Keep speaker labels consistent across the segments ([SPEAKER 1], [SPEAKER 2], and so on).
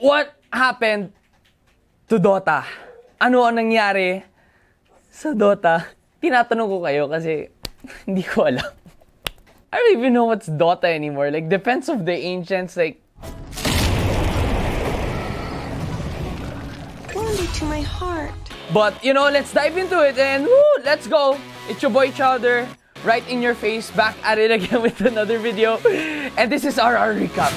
[SPEAKER 1] What happened to Dota? Ano ang nangyari sa Dota? Tinatanong ko kayo kasi hindi ko alam. I don't even know what's Dota anymore. Like, Defense of the Ancients, like...
[SPEAKER 2] Candy to my heart.
[SPEAKER 1] But, you know, let's dive into it and woo, let's go. It's your boy Chowder, right in your face, back at it again with another video. And this is our recap.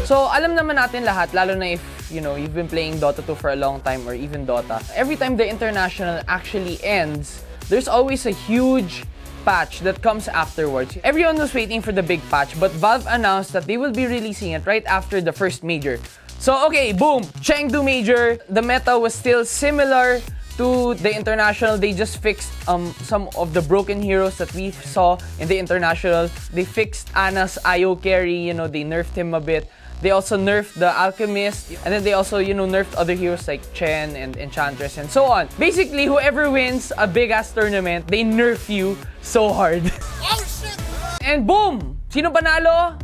[SPEAKER 1] So, alam naman natin lahat, lalo na if, you know, you've been playing Dota 2 for a long time or even Dota. Every time the international actually ends, there's always a huge patch that comes afterwards. Everyone was waiting for the big patch, but Valve announced that they will be releasing it right after the first major. So, okay, boom! Chengdu Major, the meta was still similar to the international. They just fixed some of the broken heroes that we saw in the international. They fixed Ana's IO carry, you know, they nerfed him a bit. They also nerfed the Alchemist, and then they also, you know, nerfed other heroes like Chen and Enchantress and so on. Basically, whoever wins a big-ass tournament, they nerf you so hard. Oh, shit! And boom! Sino panalo?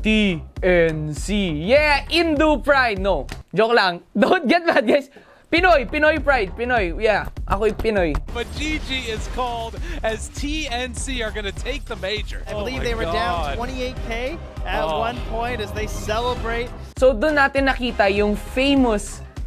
[SPEAKER 1] TNC. Yeah, Indo Pride. No, joke lang. Don't get mad, guys. Pinoy Pride, Pinoy. Yeah, ako'y Pinoy.
[SPEAKER 3] But GG is called as TNC are going to take the major.
[SPEAKER 4] I believe they were down 28K at one point as they celebrate.
[SPEAKER 1] So doon natin nakita yung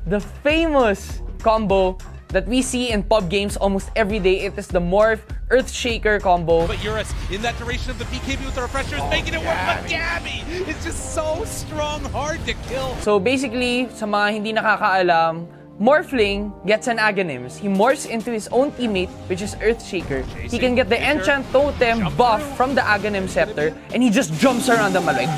[SPEAKER 1] the famous combo that we see in pub games almost every day. It is the Morph Earthshaker combo.
[SPEAKER 3] But Eurus, in that duration of the BKB with the refresher, is making it work. But Gabby is just so strong, hard to kill.
[SPEAKER 1] So basically, sa mga hindi nakakaalam, Morphling gets an Aghanims. He morphs into his own teammate, which is Earthshaker. He can get the Enchant Totem buff from the Aghanim Scepter, and he just jumps around the map like...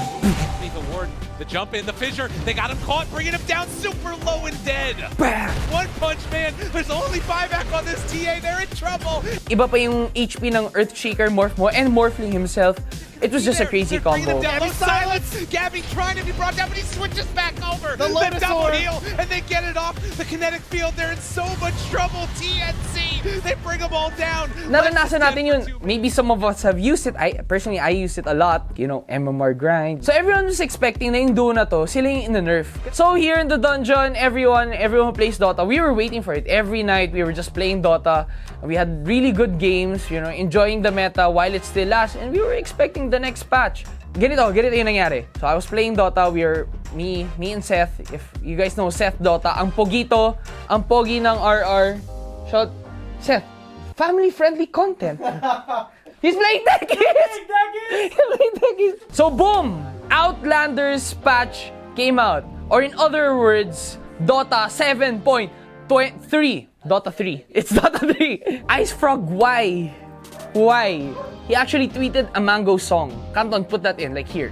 [SPEAKER 3] The jump in, the fissure, they got him caught, bringing him down super low and dead.
[SPEAKER 1] Bam!
[SPEAKER 3] One punch, man. There's only buyback on this TA. They're in trouble.
[SPEAKER 1] Iba pa yung HP ng Earthshaker morph mo and Morphling himself. It was just a crazy combo.
[SPEAKER 3] Silence! Gabby trying to be brought down, but he switches back over. The double heal, and they get it off. The kinetic field, they're in so much trouble. TNC, they bring them all down.
[SPEAKER 1] Naranasan natin yun. Maybe some of us have used it. Personally, I use it a lot. You know, MMR grind. So everyone was expecting na yung duo na to, sila yung in-nerf. So here in the dungeon, everyone who plays Dota, we were waiting for it. Every night, we were just playing Dota. We had really good games, you know, enjoying the meta while it still lasts. And we were expecting the next patch. Ganito yung nangyari. So I was playing Dota, me and Seth. If you guys know Seth Dota, ang pogi ng RR. Shout, Seth, family-friendly content. He's playing Techies! So boom! Outlanders patch came out. Or in other words, Dota 7.3. Dota 3. It's Dota 3. Ice Frog, why? Why? He actually tweeted a Mango song. Canton, put that in, like here.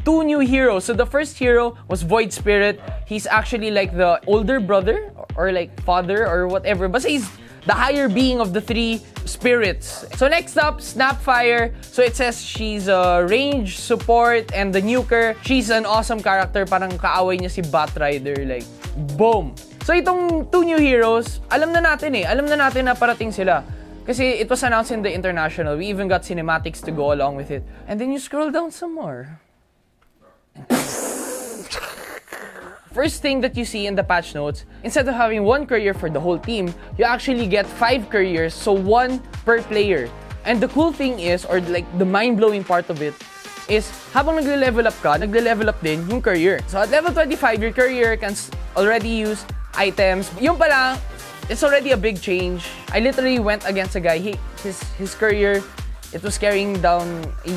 [SPEAKER 1] Two new heroes. So the first hero was Void Spirit. He's actually like the older brother or like father or whatever. But he's the higher being of the three spirits. So next up, Snapfire. So it says she's a range support and the nuker. She's an awesome character. Parang kaaway niya si Batrider. Like, boom! So itong two new heroes, alam na natin na parating sila. Kasi it was announced in the international. We even got cinematics to go along with it. And then you scroll down some more. First thing that you see in the patch notes, instead of having one courier for the whole team, you actually get 5 couriers, so 1 per player. And the cool thing is, or like the mind-blowing part of it, is habang nagle-level up ka, nagle-level up din yung courier. So at level 25, your courier can already use items. Yung pa lang, it's already a big change. I literally went against a guy, his courier, it was carrying down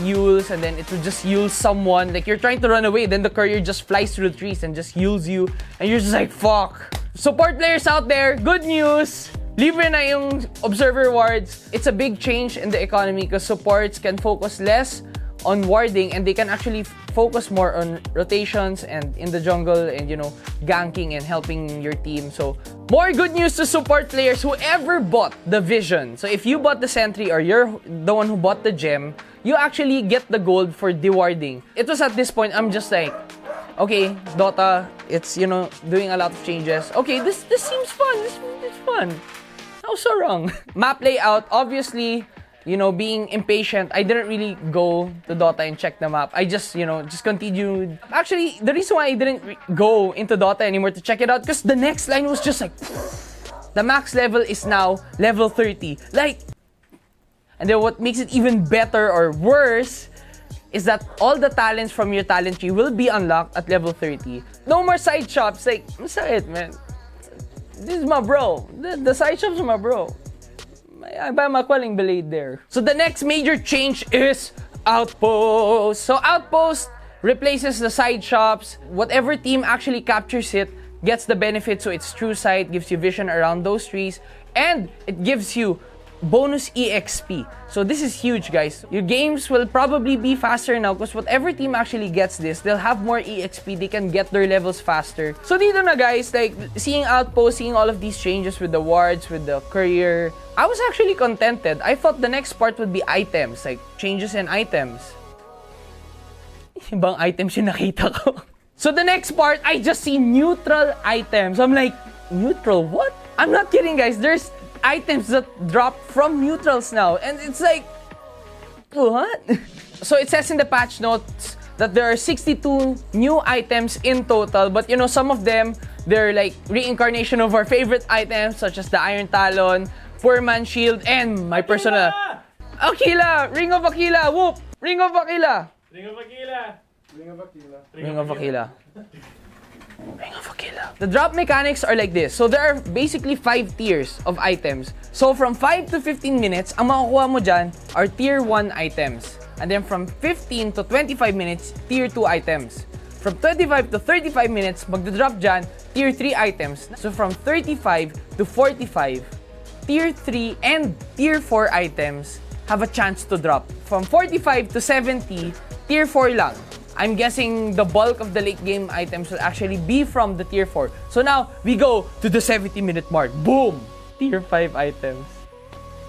[SPEAKER 1] Yules, and then it would just Yule someone. Like, you're trying to run away, then the courier just flies through the trees and just Yules you, and you're just like, fuck. Support players out there, good news! Libre na yung observer wards. It's a big change in the economy because supports can focus less on warding and they can actually focus more on rotations and in the jungle and, you know, ganking and helping your team. So, more good news to support players who ever bought the Vision. So, if you bought the Sentry or you're the one who bought the Gem, you actually get the gold for dewarding. It was at this point, I'm just like, okay, Dota, it's, you know, doing a lot of changes. Okay, this seems fun. This is fun. was so wrong. Map layout, obviously, you know, being impatient, I didn't really go to Dota and check the map. I just, you know, just continued. Actually, the reason why I didn't go into Dota anymore to check it out, because the next line was just like, the max level is now level 30. Like, and then what makes it even better or worse is that all the talents from your talent tree will be unlocked at level 30. No more side shops. Like, masakit, man. This is my bro. The side shops are my bro. I buy my quelling blade there. So the next major change is Outposts. So Outposts replaces the side shops. Whatever team actually captures it gets the benefit. So it's true sight, gives you vision around those trees, and it gives you bonus EXP. So this is huge, guys. Your games will probably be faster now because whatever team actually gets this, they'll have more EXP. They can get their levels faster. So dito na, guys, like seeing Outpost, seeing all of these changes with the wards, with the courier, I was actually contented. I thought the next part would be items, like changes in items. Ibang items yung nakita ko. So the next part, I just see neutral items. I'm like, neutral what? I'm not kidding, guys. There's items that drop from neutrals now, and it's like, what? So it says in the patch notes that there are 62 new items in total, but you know, some of them, they're like reincarnation of our favorite items, such as the Iron Talon, Poor Man Shield, and my personal Aquila! Ring of Aquila! Whoop! Ring of Aquila!
[SPEAKER 2] Ring of Aquila!
[SPEAKER 1] Ring of Aquila. Ring of Aquila. Ring of Aquila. The drop mechanics are like this. So there are basically 5 tiers of items. So from 5 to 15 minutes, ang makukuha mo dyan are tier 1 items. And then from 15 to 25 minutes, tier 2 items. From 25 to 35 minutes, magdodrop dyan tier 3 items. So from 35 to 45, tier 3 and tier 4 items have a chance to drop. From 45 to 70, tier 4 lang. I'm guessing the bulk of the late game items will actually be from the tier 4. So now, we go to the 70-minute mark. Boom! Tier 5 items.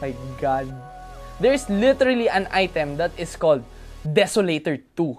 [SPEAKER 1] My God. There's literally an item that is called Desolator 2.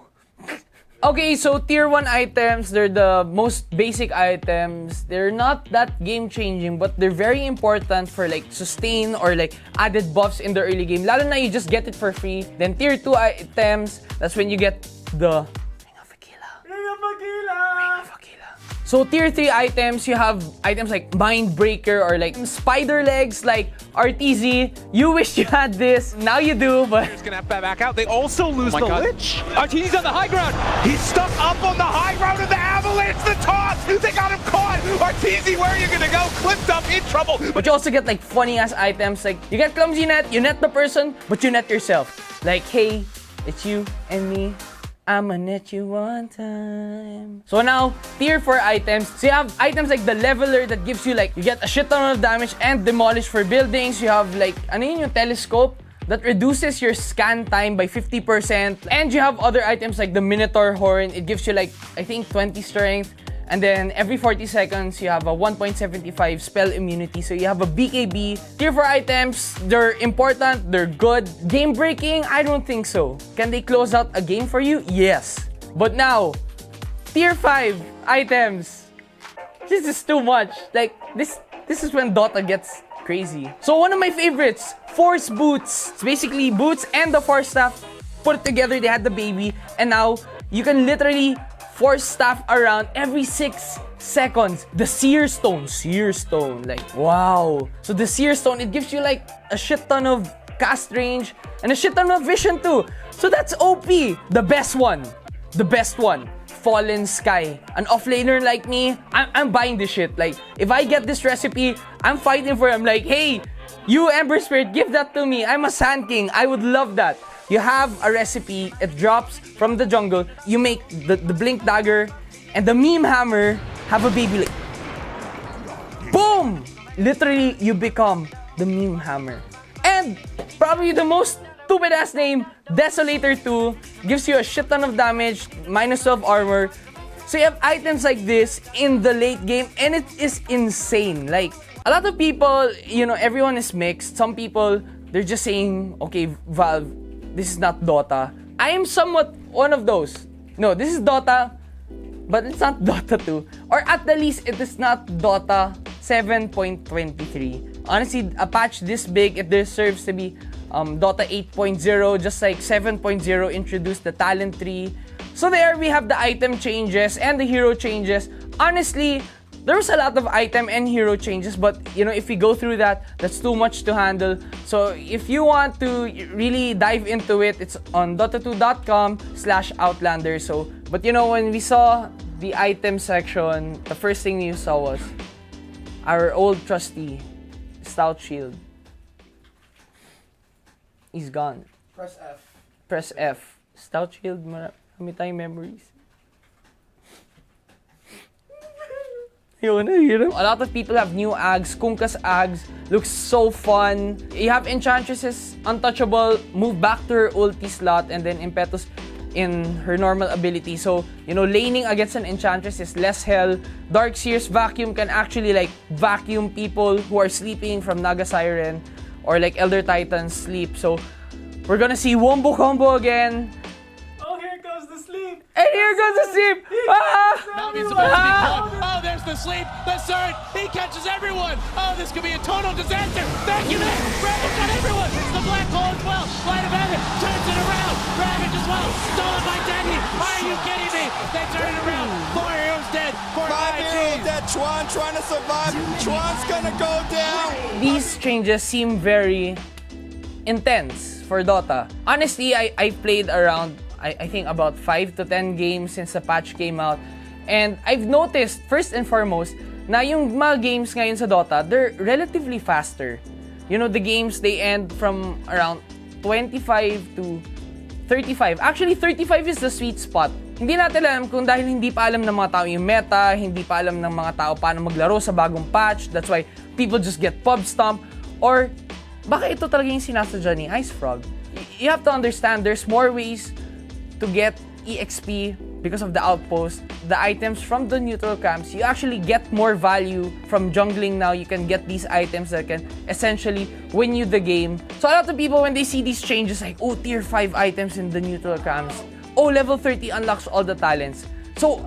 [SPEAKER 1] Okay, so tier 1 items, they're the most basic items. They're not that game-changing, but they're very important for like sustain or like added buffs in the early game. Lalo na you just get it for free. Then tier 2 items, that's when you get the Ring of Aquila.
[SPEAKER 2] Ring of Aquila!
[SPEAKER 1] Ring of Aquila. So tier 3 items, you have items like Mind Breaker or like Spider Legs, like RTZ. You wish you had this, now you do, but
[SPEAKER 3] He's gonna have to back out. They also lose the
[SPEAKER 2] God.
[SPEAKER 3] Lich. RTZ's on the high ground. He's stuck up on the high ground of the Avalanche. The toss. They got him caught. RTZ, where are you gonna go? Clipped up, in trouble.
[SPEAKER 1] But you also get like funny ass items, like you get clumsy net, you net the person, but you net yourself. Like, hey, it's you and me. I'ma net you one time. So now, tier 4 items. So you have items like the Leveler that gives you like, you get a shit ton of damage and demolish for buildings. You have like, ano yun yung telescope that reduces your scan time by 50%. And you have other items like the Minotaur Horn. It gives you like, I think 20 strength. And then every 40 seconds, you have a 1.75 spell immunity. So you have a BKB. Tier 4 items, they're important, they're good. Game breaking? I don't think so. Can they close out a game for you? Yes. But now, tier 5 items. This is too much. Like, this is when Dota gets crazy. So one of my favorites, Force Boots. It's basically boots and the Force Staff put it together. They had the baby. And now, you can literally Force Staff around every 6 seconds. The Seer Stone, like, wow. So the Seer Stone, it gives you like a shit ton of cast range and a shit ton of vision too. So that's OP. The best one, Fallen Sky. An offlaner like me, I'm buying this shit. Like, if I get this recipe, I'm fighting for it. I'm like, hey, you Ember Spirit, give that to me. I'm a Sand King. I would love that. You have a recipe, it drops from the jungle. You make the Blink Dagger and the Meme Hammer have a baby like, boom! Literally, you become the Meme Hammer. And probably the most stupid ass name, Desolator 2, gives you a shit ton of damage, minus 12 armor. So you have items like this in the late game and it is insane. Like, a lot of people, you know, everyone is mixed. Some people, they're just saying, okay, Valve, this is not Dota. I am somewhat one of those. No, this is Dota, but it's not Dota 2. Or at the least, it is not Dota 7.23. Honestly, a patch this big, it deserves to be Dota 8.0, just like 7.0 introduced the talent tree. So there we have the item changes and the hero changes. Honestly, there was a lot of item and hero changes, but if we go through that, that's too much to handle. So if you want to really dive into it, it's on dota2.com/outlanders. So, but when we saw the item section, the first thing you saw was our old trusty Stout Shield. He's gone.
[SPEAKER 2] Press F.
[SPEAKER 1] Press F. Stout Shield, marami tayong memories. A lot of people have new ags. Kunkka's ags looks so fun. You have Enchantress's untouchable, move back to her ulti slot, and then Impetus in her normal ability. So, laning against an Enchantress is less hell. Darkseer's vacuum can actually vacuum people who are sleeping from Naga Siren or Elder Titan's sleep. So, we're gonna see Wombo Combo again.
[SPEAKER 2] Oh, here comes the sleep.
[SPEAKER 1] And here goes the sleep!
[SPEAKER 3] Now he's supposed to be caught. Oh, there's the sleep. The surge. He catches everyone. Oh, this could be a total disaster. Vacuum in. Ravage got everyone. The black hole as well. Light of Heaven turns it around. Ravage as well. Stolen by Denny. Are you kidding me? They turn it around. 4 heroes dead.
[SPEAKER 5] 5 heroes dead. Chuan trying to survive. Chuan's gonna go down.
[SPEAKER 1] These changes seem very intense for Dota. Honestly, I played around, I think about 5 to 10 games since the patch came out. And I've noticed, first and foremost, na yung mga games ngayon sa Dota, they're relatively faster. The games, they end from around 25 to 35. Actually, 35 is the sweet spot. Hindi natin alam kung dahil hindi pa alam ng mga tao yung meta, hindi pa alam ng mga tao paano maglaro sa bagong patch. That's why people just get pub stomp. Or baka ito talaga yung sinasadya ni Ice Frog. You have to understand, there's more ways to get EXP because of the Outposts, the items from the neutral camps. You actually get more value from jungling now. You can get these items that can essentially win you the game. So a lot of people, when they see these changes, oh, tier 5 items in the neutral camps. Oh, level 30 unlocks all the talents. So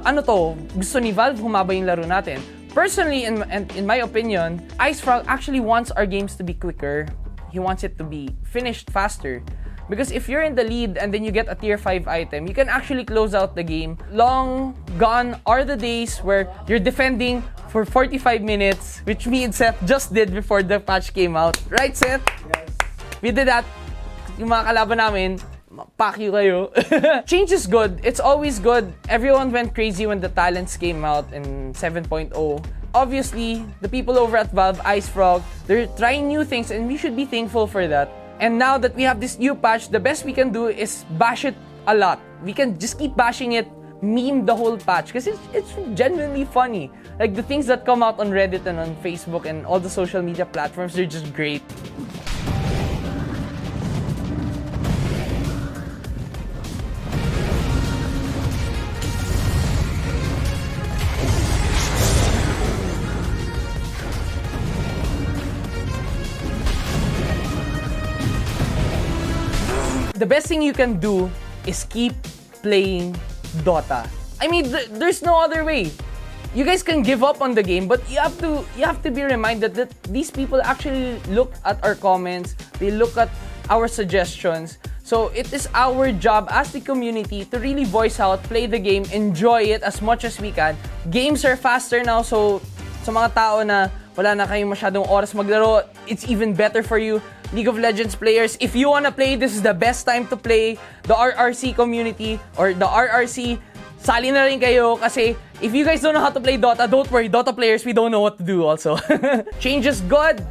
[SPEAKER 1] gusto ni Valve humaba yung laro natin. Personally, in my opinion, Ice Frog actually wants our games to be quicker. He wants it to be finished faster. Because if you're in the lead and then you get a tier 5 item, you can actually close out the game. Long gone are the days where you're defending for 45 minutes, which me and Seth just did before the patch came out. Right, Seth?
[SPEAKER 2] Yes.
[SPEAKER 1] We did that. Yung mga kalaban namin, pack you kayo. Change is good. It's always good. Everyone went crazy when the talents came out in 7.0. Obviously, the people over at Valve, Ice Frog, they're trying new things and we should be thankful for that. And now that we have this new patch, the best we can do is bash it a lot. We can just keep bashing it, meme the whole patch, because it's genuinely funny. The things that come out on Reddit and on Facebook and all the social media platforms, they're just great. The best thing you can do is keep playing Dota. I mean, there's no other way. You guys can give up on the game, but you have to be reminded that these people actually look at our comments, they look at our suggestions. So it is our job as the community to really voice out, play the game, enjoy it as much as we can. Games are faster now, so sa mga tao na wala na kayong masyadong oras maglaro, it's even better for you. League of Legends players, if you wanna play, this is the best time to play. The RRC community or the RRC, sali na rin kayo kasi if you guys don't know how to play Dota, don't worry, Dota players, we don't know what to do also. Change is good.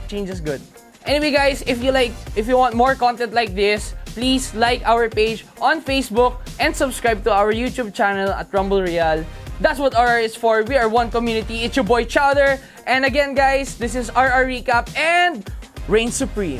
[SPEAKER 1] Change is good. Anyway guys, if you want more content like this, please like our page on Facebook and subscribe to our YouTube channel at Rumble Royale. That's what RR is for. We are one community. It's your boy Chowder. And again guys, this is RR Recap and Reign Supreme.